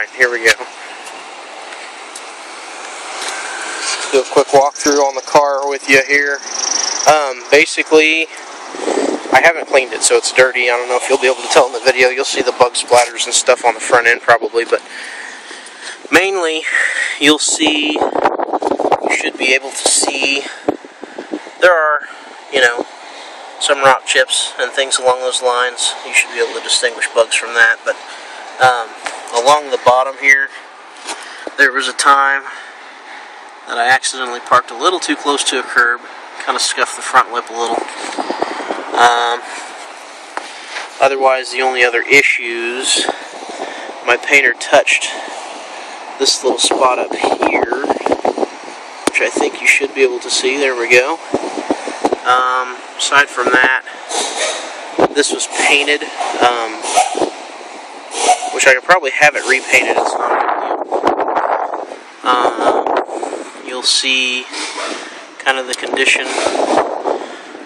Alright, here we go. Do a quick walkthrough on the car with you here. Basically, I haven't cleaned it, so it's dirty. I don't know if you'll be able to tell in the video. You'll see the bug splatters and stuff on the front end probably, but mainly you should be able to see there are, some rock chips and things along those lines. You should be able to distinguish bugs from that, but along the bottom here, there was a time that I accidentally parked a little too close to a curb, kind of scuffed the front lip a little. Otherwise, the only other issues, my painter touched this little spot up here, which I think you should be able to see. There we go. Aside from that, this was painted, which I could probably have it repainted. It's not a big deal. You'll see kind of the condition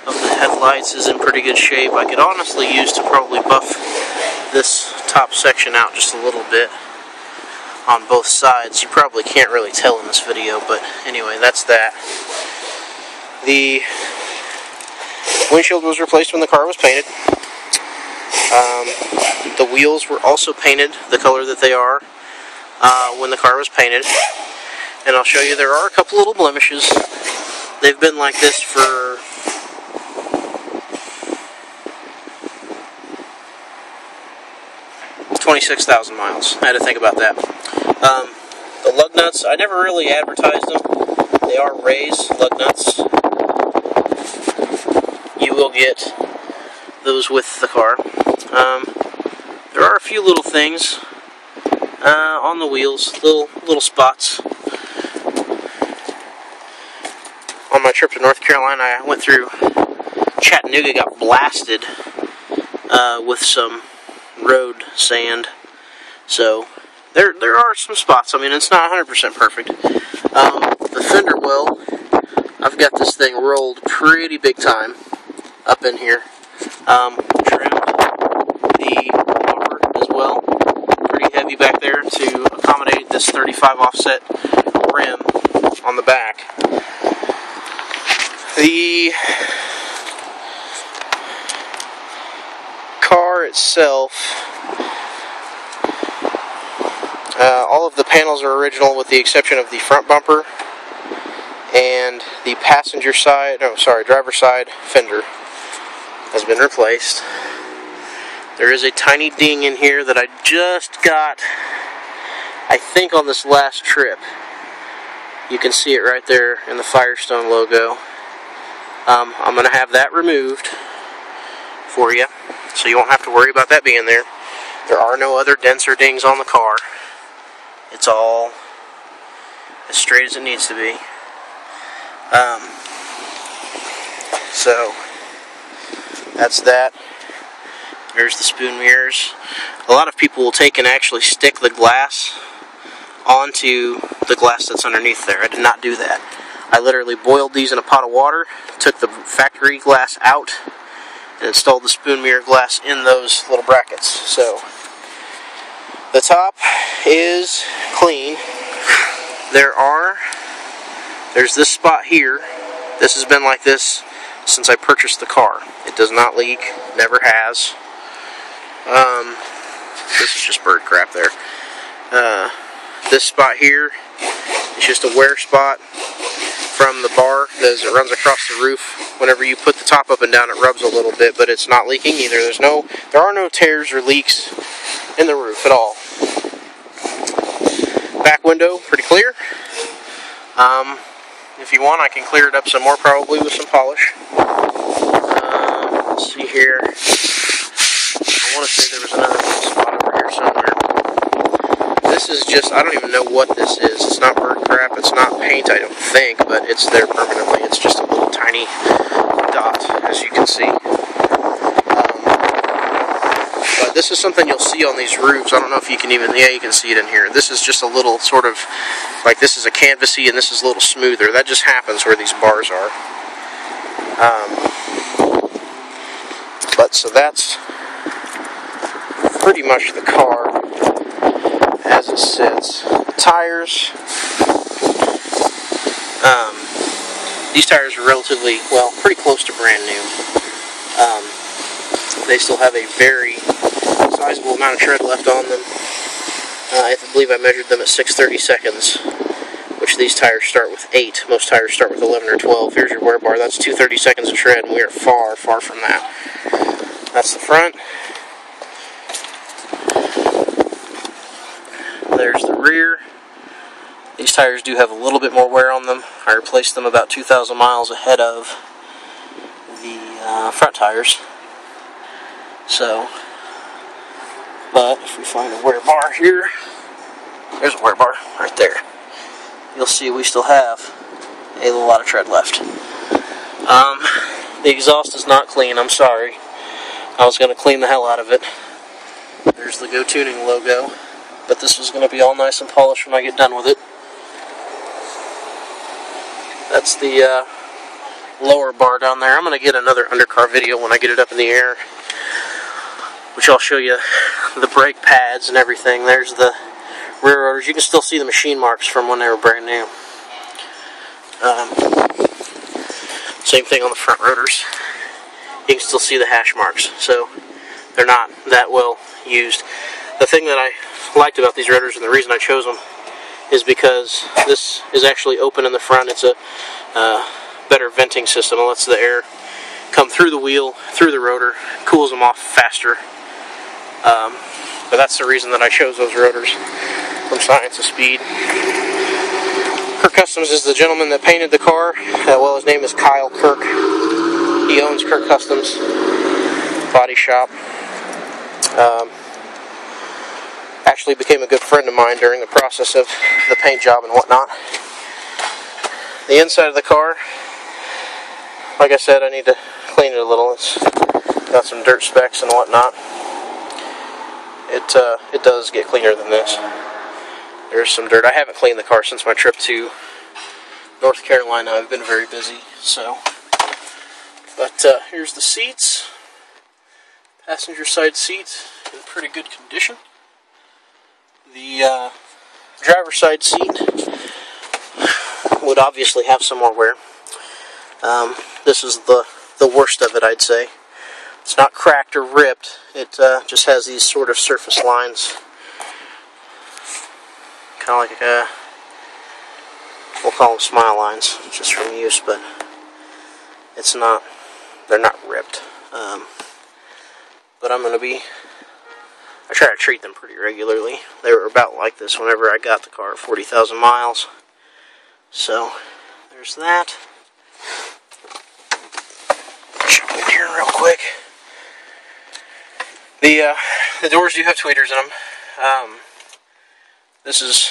of the headlights is in pretty good shape. I could honestly use to probably buff this top section out just a little bit on both sides. You probably can't really tell in this video, but anyway, that's that. The windshield was replaced when the car was painted. The wheels were also painted the color that they are when the car was painted. And I'll show you there are a couple little blemishes. They've been like this for 26,000 miles. I had to think about that. The lug nuts, I never really advertised them. They are raised lug nuts. You will get those with the car. There are a few little things on the wheels, little spots. On my trip to North Carolina, I went through Chattanooga, got blasted with some road sand. So there are some spots. I mean, it's not 100% perfect. The fender well, I've got this thing rolled pretty big time up in here. Trimmed the bumper as well, pretty heavy back there to accommodate this 35 offset rim on the back. The car itself, all of the panels are original with the exception of the front bumper and the driver's side fender has been replaced. There is a tiny ding in here that I just got, I think, on this last trip. You can see it right there in the Firestone logo. I'm going to have that removed for you, so you won't have to worry about that being there. There are no other dents or dings on the car. It's all as straight as it needs to be. So that's that. There's the spoon mirrors. A lot of people will take and actually stick the glass onto the glass that's underneath there. I did not do that. I literally boiled these in a pot of water, took the factory glass out, and installed the spoon mirror glass in those little brackets. So the top is clean. There's this spot here. This has been like this since I purchased the car. It does not leak, never has. This is just bird crap there. This spot here is just a wear spot from the bar as it runs across the roof. Whenever you put the top up and down, it rubs a little bit, but it's not leaking either. There are no tears or leaks in the roof at all. Back window, pretty clear. If you want, I can clear it up some more, probably with some polish. Let's see here. I want to say there was another little spot over here somewhere. This is just, I don't even know what this is. It's not bird crap, it's not paint, I don't think, but it's there permanently. It's just a little tiny dot, as you can see. But this is something you'll see on these roofs. I don't know if you can even, yeah, you can see it in here. This is just a little sort of, like this is a canvasy and this is a little smoother. That just happens where these bars are. But so that's pretty much the car as as it sits. Tires. These tires are relatively, well, pretty close to brand new. They still have a very sizable amount of tread left on them. I believe I measured them at 630 seconds, which these tires start with 8. Most tires start with 11 or 12. Here's your wear bar. That's 230 seconds of tread, and we are far, far from that. That's the front. There's the rear. These tires do have a little bit more wear on them. I replaced them about 2,000 miles ahead of the front tires. So, but if we find a wear bar here, there's a wear bar right there. You'll see we still have a lot of tread left. The exhaust is not clean, I'm sorry. I was going to clean the hell out of it. There's the Go Tuning logo, but this is going to be all nice and polished when I get done with it. That's the lower bar down there. I'm going to get another undercar video when I get it up in the air, which I'll show you the brake pads and everything. There's the rear rotors. You can still see the machine marks from when they were brand new. Same thing on the front rotors. You can still see the hash marks, so they're not that well used. The thing that I liked about these rotors, and the reason I chose them, is because this is actually open in the front. It's a better venting system. It lets the air come through the wheel, through the rotor, cools them off faster. But that's the reason that I chose those rotors from Science of Speed. Kirk Customs is the gentleman that painted the car. Well, his name is Kyle Kirk. He owns Kirk Customs Body Shop. Actually became a good friend of mine during the process of the paint job and whatnot. The inside of the car, like I said, I need to clean it a little. It's got some dirt specks and whatnot. It does get cleaner than this. There's some dirt. I haven't cleaned the car since my trip to North Carolina. I've been very busy, so. But here's the seats. Passenger side seats in pretty good condition. The driver's side seat would obviously have some more wear. This is the worst of it, I'd say. It's not cracked or ripped. It just has these sort of surface lines. Kind of like we'll call them smile lines, just from use, but it's not, they're not ripped. But I try to treat them pretty regularly. They were about like this whenever I got the car at 40,000 miles. So, there's that. Jump in here real quick. The doors do have tweeters in them. This is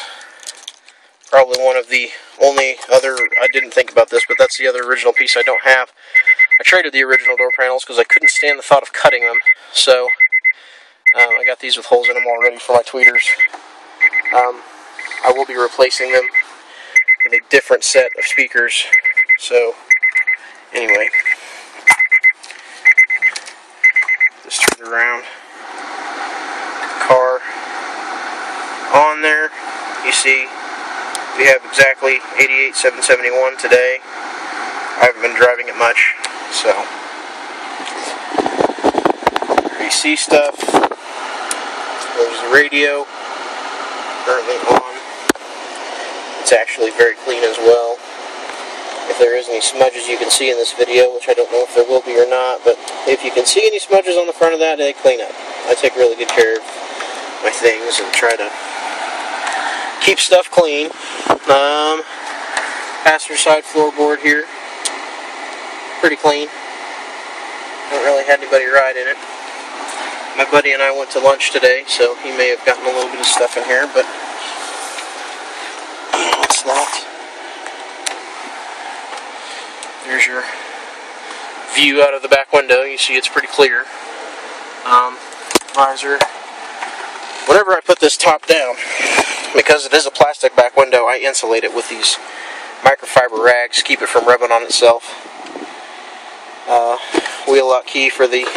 probably one of the only other, I didn't think about this, but that's the other original piece I don't have. I traded the original door panels because I couldn't stand the thought of cutting them. So, I got these with holes in them already for my tweeters. I will be replacing them with a different set of speakers. So, anyway. Just turn it around. Car on there. You see, we have exactly 88,771 today. I haven't been driving it much, so. AC stuff. There's the radio, currently on. It's actually very clean as well. If there is any smudges you can see in this video, which I don't know if there will be or not, but if you can see any smudges on the front of that, they clean up. I take really good care of my things and try to keep stuff clean. Passenger side floorboard here, pretty clean. Haven't really had anybody ride in it. My buddy and I went to lunch today, so he may have gotten a little bit of stuff in here, but what's that? There's your view out of the back window. You see it's pretty clear. Visor. Whenever I put this top down, because it is a plastic back window, I insulate it with these microfiber rags, keep it from rubbing on itself. Wheel lock key for the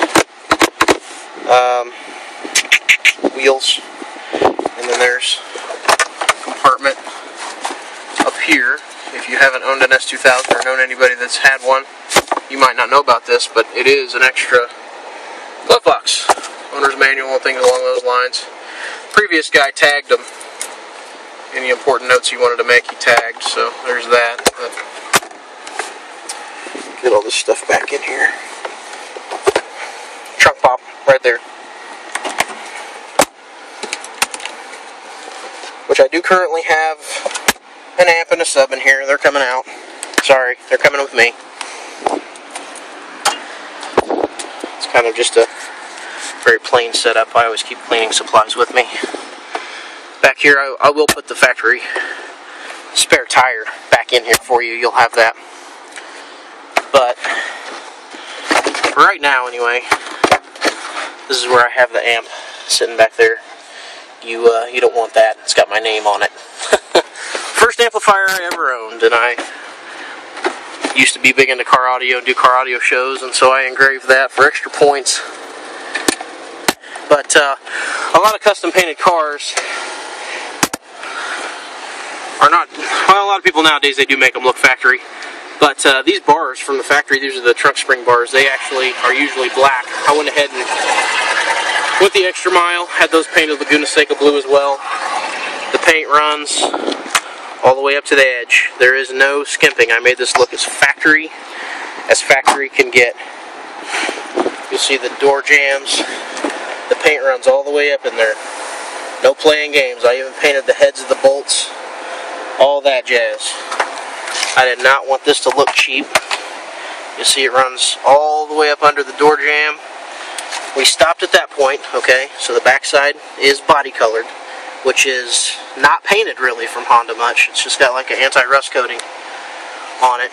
wheels, and then there's if you haven't owned an S2000 or known anybody that's had one, you might not know about this, but it is an extra glove box. Owner's manual and things along those lines. Previous guy tagged them. Any important notes he wanted to make, he tagged, so there's that. But get all this stuff back in here. Trunk pop, right there. Which I do currently have an amp and a sub in here. They're coming out. Sorry, they're coming with me. It's kind of just a very plain setup. I always keep cleaning supplies with me. Back here, I will put the factory spare tire back in here for you. You'll have that. But right now, anyway, this is where I have the amp sitting back there. You don't want that. It's got my name on it. First amplifier I ever owned, and I used to be big into car audio and do car audio shows, and so I engraved that for extra points. But a lot of custom painted cars are not, well, a lot of people nowadays, they do make them look factory. But these bars from the factory, these are the trunk spring bars, they actually are usually black. I went ahead and went the extra mile, had those painted Laguna Seca blue as well. The paint runs all the way up to the edge. There is no skimping. I made this look as factory can get. You'll see the door jams. The paint runs all the way up in there. No playing games. I even painted the heads of the bolts. All that jazz. I did not want this to look cheap. You see it runs all the way up under the door jamb. We stopped at that point, okay, so the backside is body colored, which is not painted really from Honda much. It's just got like an anti-rust coating on it.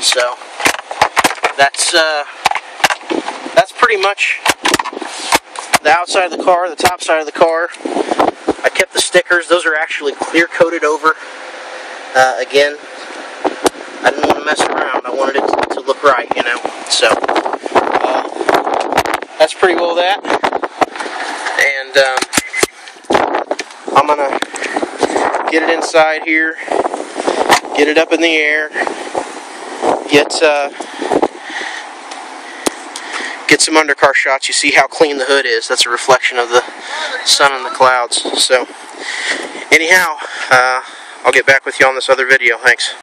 So that's pretty much the outside of the car, the top side of the car. I kept the stickers. Those are actually clear coated over. Again, I didn't want to mess around. I wanted it to look right, you know. So that's pretty well that. And I'm gonna get it inside here, get it up in the air, get some undercar shots. You see how clean the hood is. That's a reflection of the sun and the clouds. So anyhow, I'll get back with you on this other video. Thanks.